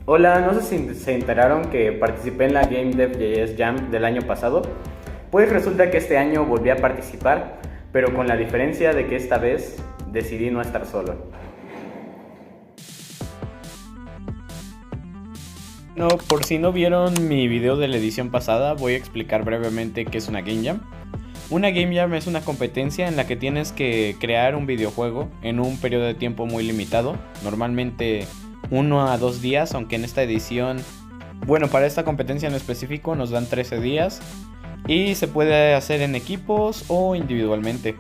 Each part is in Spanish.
Hola, no sé si se enteraron que participé en la Game Dev JS Jam del año pasado. Pues resulta que este año volví a participar, pero con la diferencia de que esta vez decidí no estar solo. No, por si no vieron mi video de la edición pasada, voy a explicar brevemente qué es una Game Jam. Una Game Jam es una competencia en la que tienes que crear un videojuego en un periodo de tiempo muy limitado, normalmente 1 a 2 días, aunque en esta edición, para esta competencia en específico nos dan 13 días y se puede hacer en equipos o individualmente.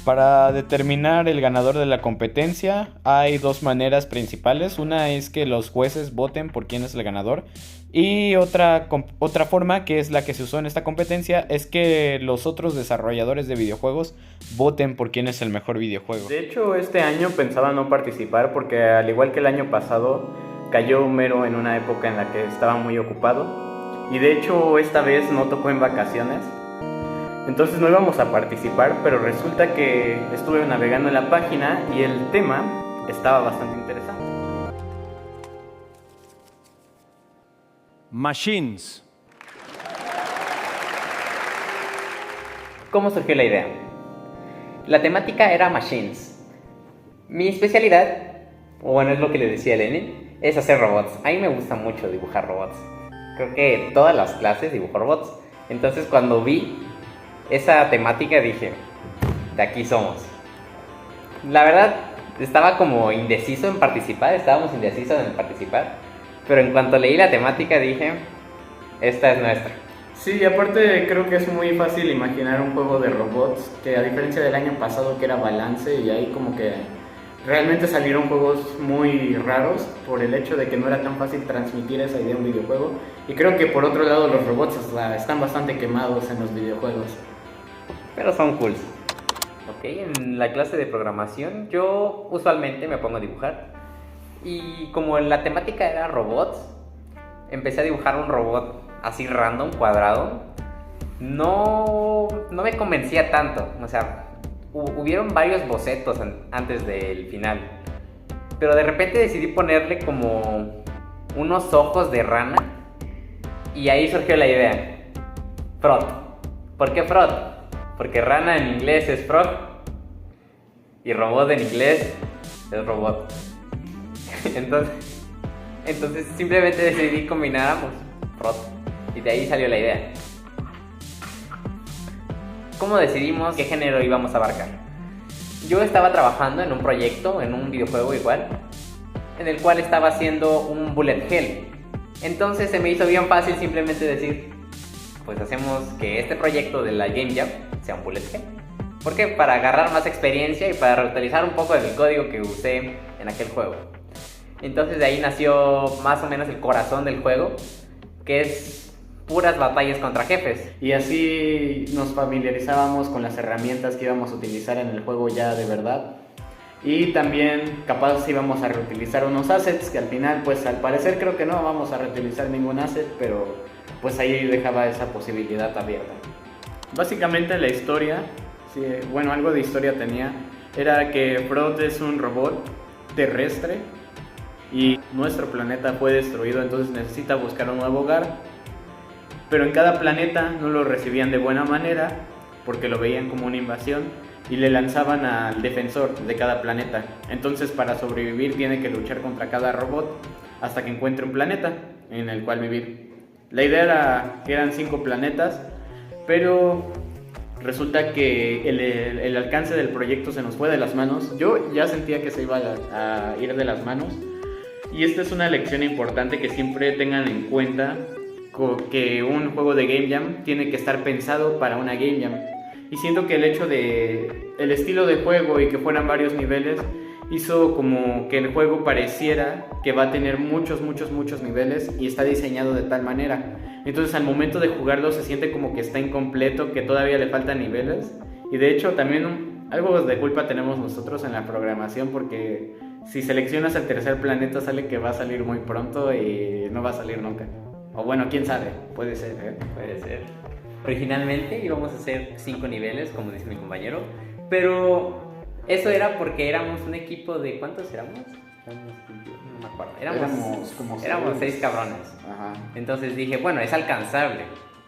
Para determinar el ganador de la competencia hay dos maneras principales. Una es que los jueces voten por quién es el ganador, y otra forma, que es la que se usó en esta competencia, es que los otros desarrolladores de videojuegos voten por quién es el mejor videojuego. De hecho, este año pensaba no participar porque, al igual que el año pasado, cayó Homero en una época en la que estaba muy ocupado, y de hecho esta vez no tocó en vacaciones. Entonces no íbamos a participar, pero resulta que estuve navegando en la página y el tema estaba bastante interesante. Machines. ¿Cómo surgió la idea? La temática era Machines. Mi especialidad, es lo que le decía a Lenin, es hacer robots. A mí me gusta mucho dibujar robots. Creo que todas las clases dibujo robots. Entonces cuando vi esa temática dije, de aquí somos. La verdad, estaba como indeciso en participar, pero en cuanto leí la temática dije, esta es nuestra. Sí, aparte creo que es muy fácil imaginar un juego de robots que, a diferencia del año pasado que era Balance, y ahí como que realmente salieron juegos muy raros por el hecho de que no era tan fácil transmitir esa idea en un videojuego. Y creo que por otro lado los robots están bastante quemados en los videojuegos. Pero son cool. Ok, en la clase de programación yo usualmente me pongo a dibujar. Y como la temática era robots, empecé a dibujar un robot así random, cuadrado. No me convencía tanto. O sea, hubieron varios bocetos antes del final. Pero de repente decidí ponerle como unos ojos de rana. Y ahí surgió la idea. Frog. ¿Por qué Frog? Porque rana en inglés es frog y robot en inglés es robot. Entonces simplemente decidí combinar ambos, frog, y de ahí salió la idea. ¿Cómo decidimos qué género íbamos a abarcar? Yo estaba trabajando en un proyecto, en un videojuego igual, en el cual estaba haciendo un bullet hell. Entonces se me hizo bien fácil simplemente decir, pues hacemos que este proyecto de la Game Jam sea un bullet hell. ¿Por qué? Para agarrar más experiencia y para reutilizar un poco del código que usé en aquel juego. Entonces de ahí nació más o menos el corazón del juego, que es puras batallas contra jefes. Y así nos familiarizábamos con las herramientas que íbamos a utilizar en el juego ya de verdad. Y también capaz íbamos a reutilizar unos assets que al final, pues al parecer creo que no vamos a reutilizar ningún asset, pero pues ahí dejaba esa posibilidad abierta. Básicamente la historia, algo de historia tenía, era que Frog es un robot terrestre y nuestro planeta fue destruido, entonces necesita buscar un nuevo hogar, pero en cada planeta no lo recibían de buena manera porque lo veían como una invasión y le lanzaban al defensor de cada planeta. Entonces, para sobrevivir tiene que luchar contra cada robot hasta que encuentre un planeta en el cual vivir. La idea era que eran 5 planetas, pero resulta que el alcance del proyecto se nos fue de las manos. Yo ya sentía que se iba a ir de las manos, y esta es una lección importante, que siempre tengan en cuenta que un juego de Game Jam tiene que estar pensado para una Game Jam. Y siento que el hecho de el estilo de juego y que fueran varios niveles hizo como que el juego pareciera que va a tener muchos niveles, y está diseñado de tal manera. Entonces al momento de jugarlo se siente como que está incompleto, que todavía le faltan niveles. Y de hecho también algo de culpa tenemos nosotros en la programación, porque si seleccionas el tercer planeta sale que va a salir muy pronto y no va a salir nunca. O bueno, quién sabe, puede ser, ¿eh? Puede ser. Originalmente íbamos a hacer 5 niveles, como dice mi compañero, pero eso era porque éramos un equipo de... ¿cuántos éramos? No me acuerdo. Éramos 6 cabrones. Ajá. Entonces dije, bueno, es alcanzable.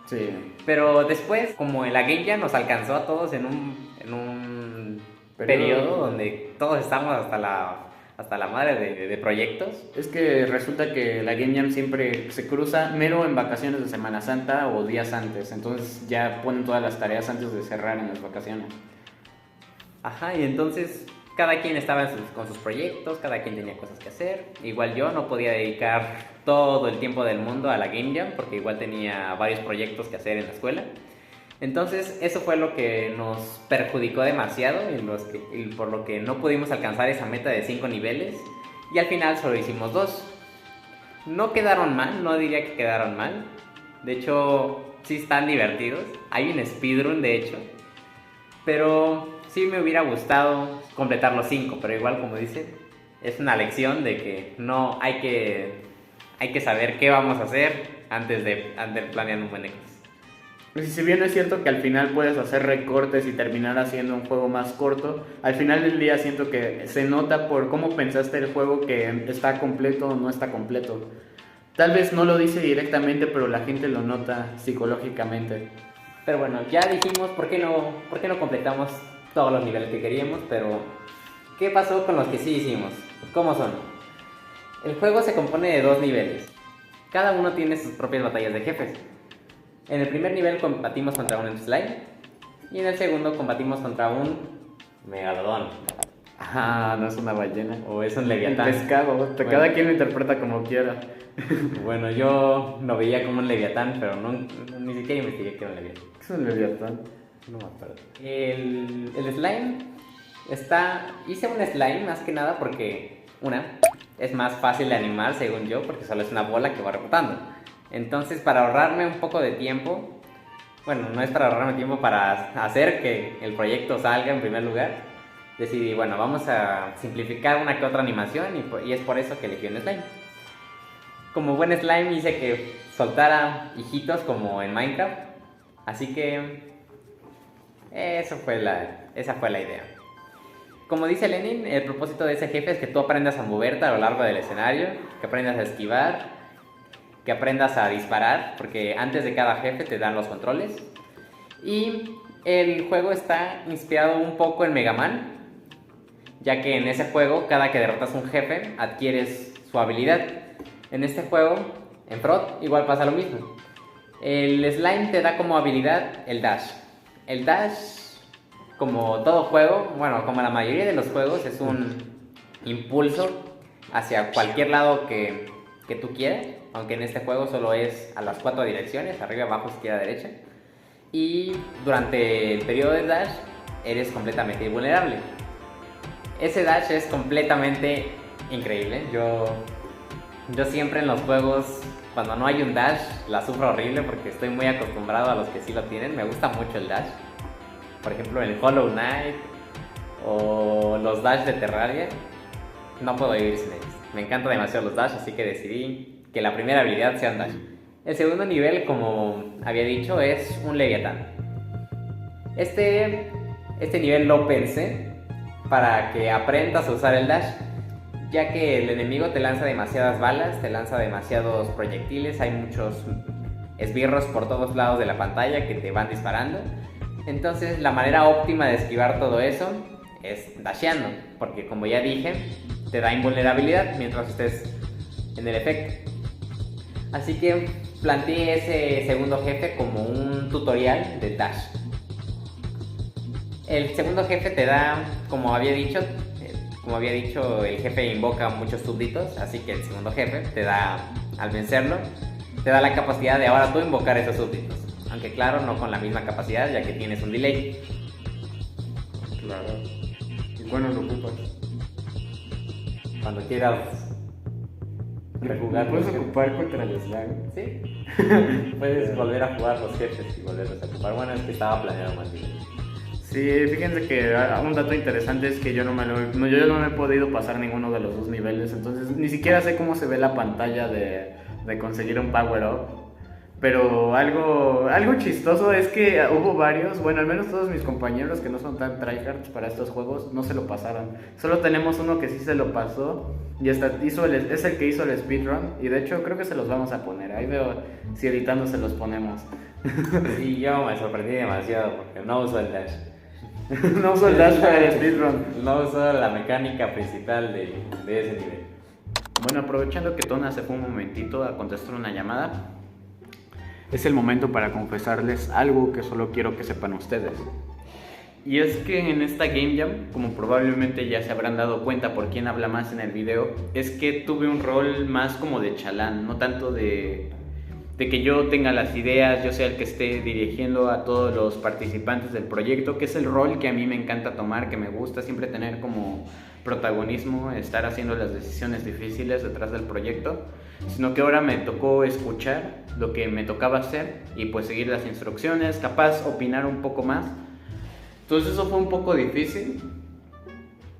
Sí. Pero después, como en la Game Jam nos alcanzó a todos en un periodo donde todos estábamos hasta la madre de proyectos. Es que resulta que la Game Jam siempre se cruza mero en vacaciones de Semana Santa o días antes. Entonces ya ponen todas las tareas antes de cerrar en las vacaciones. Ajá, y entonces cada quien estaba con sus proyectos, cada quien tenía cosas que hacer. Igual yo no podía dedicar todo el tiempo del mundo a la Game Jam porque igual tenía varios proyectos que hacer en la escuela. Entonces eso fue lo que nos perjudicó demasiado y por lo que no pudimos alcanzar esa meta de 5 niveles y al final solo hicimos 2. No quedaron mal, no diría que quedaron mal. De hecho, sí están divertidos. Hay un speedrun de hecho, pero sí me hubiera gustado completar los 5, pero igual como dice, es una lección de que no hay que saber qué vamos a hacer antes de planear un buen X. Y si bien es cierto que al final puedes hacer recortes y terminar haciendo un juego más corto, al final del día siento que se nota por cómo pensaste el juego que está completo o no está completo. Tal vez no lo dice directamente, pero la gente lo nota psicológicamente. Pero bueno, ya dijimos por qué no completamos todos los niveles que queríamos, pero ¿qué pasó con los que sí hicimos? ¿Cómo son? El juego se compone de 2 niveles. Cada uno tiene sus propias batallas de jefes. En el primer nivel combatimos contra un slime y en el segundo combatimos contra un megalodón. Ah, no es una ballena. O es un leviatán. El pescado, bueno. Cada quien lo interpreta como quiera. Bueno, yo lo veía como un leviatán, pero ni siquiera investigué que era un leviatán. ¿Qué es un leviatán? No me acuerdo. El slime hice un slime más que nada porque, es más fácil de animar según yo, porque solo es una bola que va rebotando. Entonces, para ahorrarme un poco de tiempo, bueno, no es para ahorrarme tiempo, para hacer que el proyecto salga en primer lugar, decidí, bueno, vamos a simplificar una que otra animación y es por eso que elegí un slime. Como buen slime hice que soltara hijitos como en Minecraft, así que esa fue la idea. Como dice Lenin, el propósito de ese jefe es que tú aprendas a moverte a lo largo del escenario, que aprendas a esquivar, que aprendas a disparar, porque antes de cada jefe te dan los controles. Y el juego está inspirado un poco en Mega Man, ya que en ese juego, cada que derrotas un jefe, adquieres su habilidad. En este juego, en Frot, igual pasa lo mismo. El slime te da como habilidad el dash. El dash, como todo juego, bueno, como la mayoría de los juegos, es un impulso hacia cualquier lado que tú quieras, aunque en este juego solo es a las 4 direcciones, arriba, abajo, izquierda, derecha. Y durante el periodo de dash eres completamente invulnerable. Ese dash es completamente increíble. Yo siempre en los juegos, cuando no hay un dash, la sufro horrible porque estoy muy acostumbrado a los que sí lo tienen. Me gusta mucho el dash. Por ejemplo, en Hollow Knight o los dash de Terraria, no puedo vivir sin ellos. Me encantan demasiado los dash, así que decidí que la primera habilidad sea un dash. El segundo nivel, como había dicho, es un leviatán. Este nivel lo pensé para que aprendas a usar el dash, ya que el enemigo te lanza demasiadas balas, te lanza demasiados proyectiles, hay muchos esbirros por todos lados de la pantalla que te van disparando. Entonces la manera óptima de esquivar todo eso es dasheando, porque como ya dije, te da invulnerabilidad mientras estés en el efecto. Así que planteé ese segundo jefe como un tutorial de dash. El segundo jefe te da, como había dicho, el jefe invoca muchos súbditos, así que el segundo jefe te da, al vencerlo, te da la capacidad de ahora tú invocar esos súbditos. Aunque claro, no con la misma capacidad, ya que tienes un delay. Claro. ¿Y cuándo lo ocupas? Cuando quieras rejugar. ¿Puedes ocupar contra el slime? Sí. Puedes volver a jugar los jefes y volverlos a ocupar. Bueno, es que estaba planeado más bien. Sí, fíjense que un dato interesante es que yo no me he podido pasar ninguno de los 2 niveles, entonces ni siquiera sé cómo se ve la pantalla de conseguir un power up. Pero algo chistoso es que hubo varios, bueno, al menos todos mis compañeros que no son tan tryhards para estos juegos no se lo pasaron. Solo tenemos uno que sí se lo pasó Y hasta es el que hizo el speedrun. Y de hecho creo que se los vamos a poner. Ahí veo si editando se los ponemos. Sí, yo me sorprendí demasiado porque no uso el dash. No uso el dash para el speedrun. No uso la mecánica principal de ese nivel. Bueno, aprovechando que Tona se fue un momentito a contestar una llamada, es el momento para confesarles algo que solo quiero que sepan ustedes. Y es que en esta Game Jam, como probablemente ya se habrán dado cuenta por quién habla más en el video, es que tuve un rol más como de chalán, no tanto de que yo tenga las ideas, yo sea el que esté dirigiendo a todos los participantes del proyecto, que es el rol que a mí me encanta tomar, que me gusta siempre tener como protagonismo, estar haciendo las decisiones difíciles detrás del proyecto, sino que ahora me tocó escuchar lo que me tocaba hacer y pues seguir las instrucciones, capaz opinar un poco más. Entonces eso fue un poco difícil,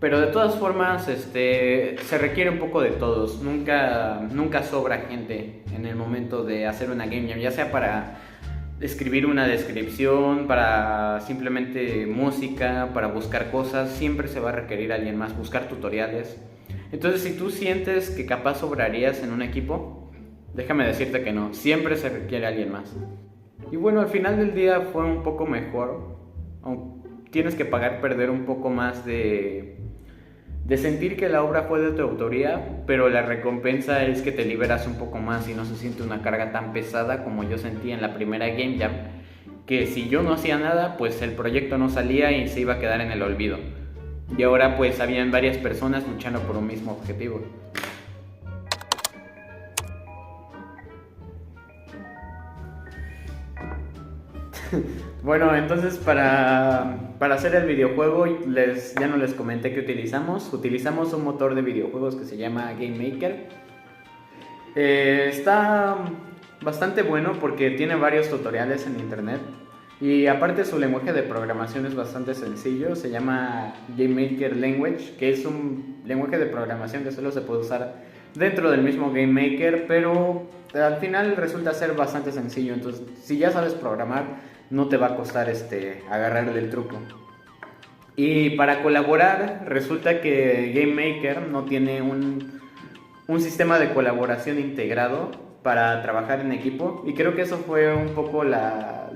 pero de todas formas se requiere un poco de todos. Nunca sobra gente en el momento de hacer una game jam, ya sea para escribir una descripción, para simplemente música, para buscar cosas. Siempre se va a requerir alguien más, buscar tutoriales. Entonces si tú sientes que capaz sobrarías en un equipo, déjame decirte que no, siempre se requiere alguien más. Y bueno, al final del día fue un poco mejor. Tienes que perder un poco más de sentir que la obra fue de tu autoría, pero la recompensa es que te liberas un poco más y no se siente una carga tan pesada como yo sentí en la primera Game Jam, que si yo no hacía nada, pues el proyecto no salía y se iba a quedar en el olvido. Y ahora pues habían varias personas luchando por un mismo objetivo. Bueno, entonces para hacer el videojuego ya no les comenté que utilizamos un motor de videojuegos que se llama Game Maker. Está bastante bueno porque tiene varios tutoriales en internet y aparte su lenguaje de programación es bastante sencillo, se llama Game Maker Language, que es un lenguaje de programación que solo se puede usar dentro del mismo Game Maker, pero al final resulta ser bastante sencillo. Entonces si ya sabes programar, no te va a costar agarrarle el truco. Y para colaborar, resulta que Game Maker no tiene un sistema de colaboración integrado para trabajar en equipo, y creo que eso fue un poco la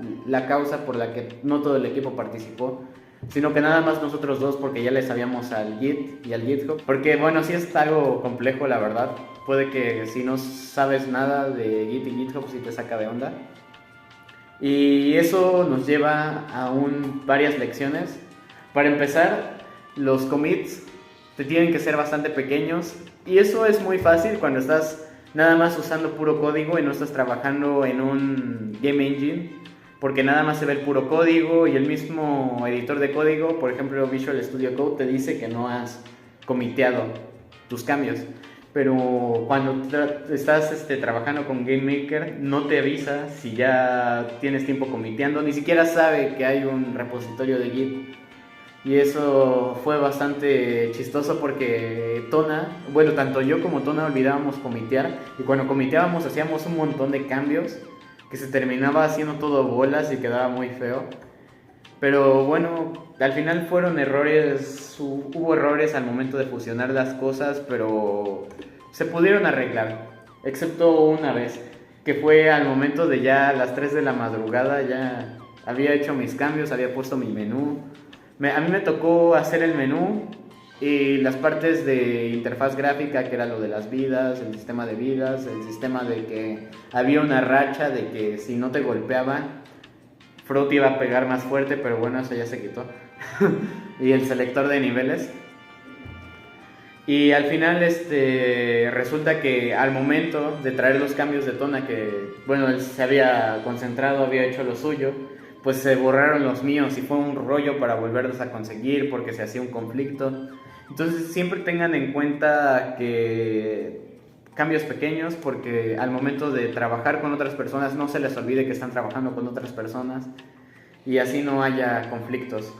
causa por la que no todo el equipo participó, sino que nada más nosotros dos, porque ya le sabíamos al Git y al GitHub. Porque bueno, sí es algo complejo, la verdad. Puede que si no sabes nada de Git y GitHub sí te saca de onda. Y eso nos lleva a varias lecciones. Para empezar, los commits te tienen que ser bastante pequeños, y eso es muy fácil cuando estás nada más usando puro código y no estás trabajando en un game engine, porque nada más se ve el puro código, y el mismo editor de código, por ejemplo Visual Studio Code, te dice que no has comiteado tus cambios. Pero cuando estás trabajando con Game Maker, no te avisa si ya tienes tiempo comiteando, ni siquiera sabe que hay un repositorio de Git. Y eso fue bastante chistoso porque tanto yo como Tona olvidábamos comitear, y cuando comiteábamos hacíamos un montón de cambios que se terminaba haciendo todo bolas y quedaba muy feo. Pero bueno, al final fueron errores, hubo errores al momento de fusionar las cosas, pero se pudieron arreglar, excepto una vez, que fue al momento de ya las 3 de la madrugada. Ya había hecho mis cambios, había puesto mi menú. A mí me tocó hacer el menú y las partes de interfaz gráfica, que era lo de las vidas, el sistema de vidas, el sistema de que había una racha de que si no te golpeaban, Fruit iba a pegar más fuerte, pero bueno, eso ya se quitó. Y el selector de niveles. Y al final resulta que al momento de traer los cambios de Tona, que bueno, él se había concentrado, había hecho lo suyo, pues se borraron los míos y fue un rollo para volverlos a conseguir porque se hacía un conflicto. Entonces siempre tengan en cuenta que cambios pequeños, porque al momento de trabajar con otras personas no se les olvide que están trabajando con otras personas, y así no haya conflictos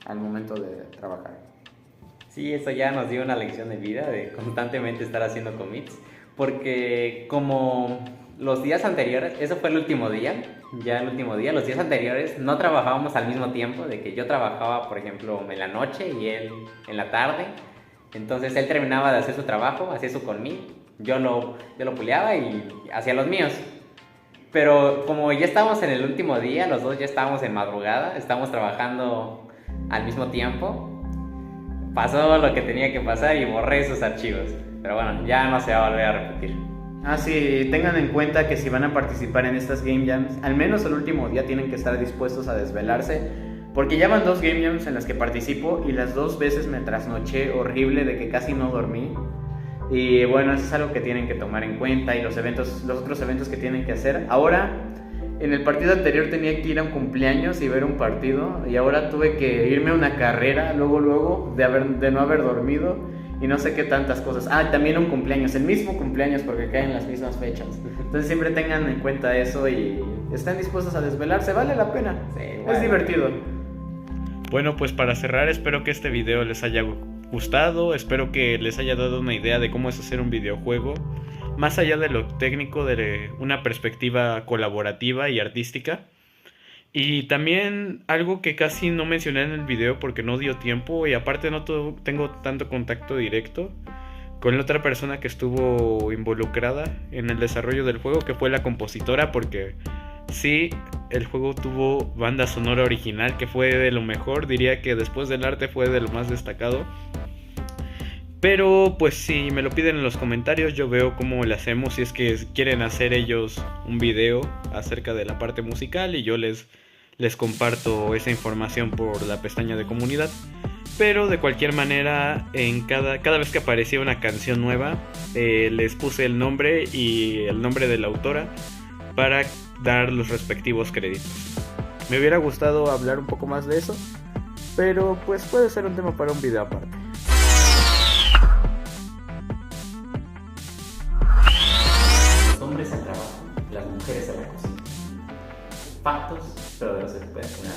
al momento de trabajar. Sí, eso ya nos dio una lección de vida, de constantemente estar haciendo commits, porque como los días anteriores, eso fue el último día, los días anteriores no trabajábamos al mismo tiempo, de que yo trabajaba, por ejemplo, en la noche y él en la tarde, Entonces él terminaba de hacer su trabajo, hacía su conmigo, yo lo puleaba y hacía los míos. Pero como ya estábamos en el último día, los dos ya estábamos en madrugada, estábamos trabajando al mismo tiempo, pasó lo que tenía que pasar y borré esos archivos. Pero bueno, ya no se va a volver a repetir. Ah, sí, tengan en cuenta que si van a participar en estas Game Jams, al menos el último día tienen que estar dispuestos a desvelarse, porque ya van 2 Game Jams en las que participo y las 2 veces me trasnoché horrible de que casi no dormí. Y bueno, eso es algo que tienen que tomar en cuenta y los otros eventos que tienen que hacer. Ahora, en el partido anterior tenía que ir a un cumpleaños y ver un partido y ahora tuve que irme a una carrera luego de no haber dormido. Y no sé qué tantas cosas. Ah, también un cumpleaños, el mismo cumpleaños porque caen las mismas fechas. Entonces siempre tengan en cuenta eso y estén dispuestos a desvelarse, vale la pena. Sí, es bueno. divertido. Bueno, pues para cerrar, espero que este video les haya gustado, espero que les haya dado una idea de cómo es hacer un videojuego, más allá de lo técnico, de una perspectiva colaborativa y artística. Y también algo que casi no mencioné en el video porque no dio tiempo y aparte no tengo tanto contacto directo con la otra persona que estuvo involucrada en el desarrollo del juego, que fue la compositora, porque sí, el juego tuvo banda sonora original que fue de lo mejor, diría que después del arte fue de lo más destacado. Pero pues si me lo piden en los comentarios yo veo cómo le hacemos, si es que quieren hacer ellos un video acerca de la parte musical y yo les comparto esa información por la pestaña de comunidad. Pero de cualquier manera, en cada vez que aparecía una canción nueva, les puse el nombre y el nombre de la autora para dar los respectivos créditos. Me hubiera gustado hablar un poco más de eso, pero pues puede ser un tema para un video aparte. Los hombres al trabajo, las mujeres a la cocina. Factos, pero de los que se pueden poner.